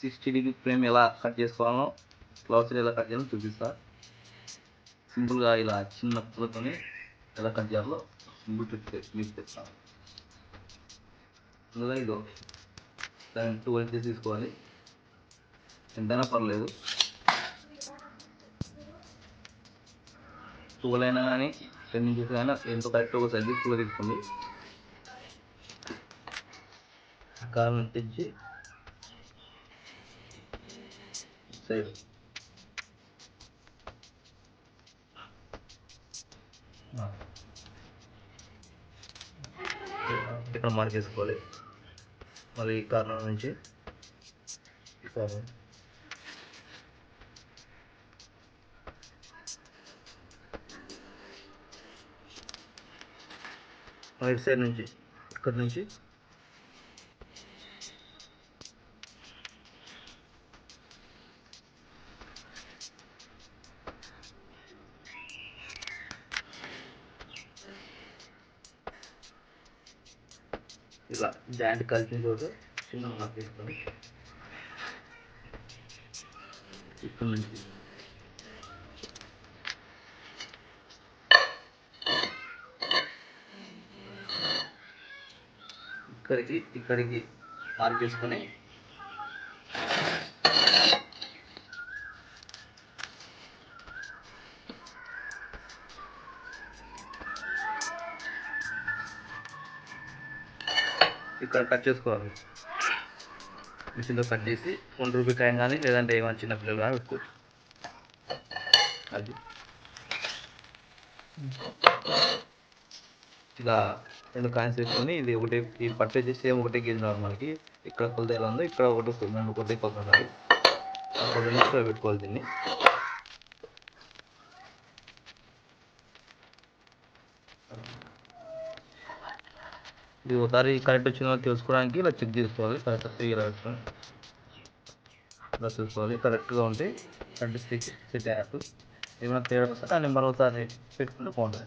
60 degree frame ఎలా cut చేసుకోవాలో, flowers ఎలా కట్ చేయాలో చూపిస్తా. సింపుల్గా ఇలా చిన్న పుల్లతోని ఎలా కట్ చేయాలో సింపుల్ ట్రిక్ మీకు చెప్తాను. అందులో ఇదో దాన్ని 2 ఇంచెస్ తీసుకోవాలి, ఎంతైనా పర్లేదు. 12 అయినా కానీ 10 ఇంచెస్ అయినా ఎంతో కరెక్ట్ ఒక సైజ్ తీసుకోండి. కారం తెచ్చి సైడ్ ఇక్కడ మార్క్ చేసుకోవాలి. మళ్ళీ ఈ కార్నర్ నుంచి రైట్ సైడ్ నుంచి ఇక్కడ నుంచి ఇలా జాయింట్ కలిసిన చోటు చిన్న మార్క్ చేసుకొని ఇక్కడ నుంచి ఇక్కడికి మార్క్ చేసుకొని ఇక్కడ కట్ చేసుకోవాలి. మిషన్లో కట్ చేసి 1 రూపీ కాయిన్ కానీ లేదంటే ఏమైనా చిన్న పిల్లలు కానీ పెట్టుకోవచ్చు. అది ఇలా 2 కాయిన్స్ వేసుకొని ఇది ఒకటి ఈ పట్టు వచ్చి సేమ్ ఒకటే గేజ్ రావాలి మనకి. ఇక్కడ కొలత ఎలా ఉందో ఇక్కడ ఒకటి వస్తుంది, ఒకటి కొలత ఉండాలి. ఒక 2 నిమిషాలు పెట్టుకోవాలి దీన్ని. ఇది ఒకసారి కరెక్ట్ వచ్చిందో తెలుసుకోవడానికి ఇలా చెక్ చేసుకోవాలి. కరెక్ట్ ఇలా పెట్టుకొని ఇలా చూసుకోవాలి. కరెక్ట్గా ఉంటే కరెక్ట్ సెట్ యాప్ ఏమైనా తేడా వస్తే దాన్ని మరోసారి పెట్టుకుంటే బాగుంటుంది.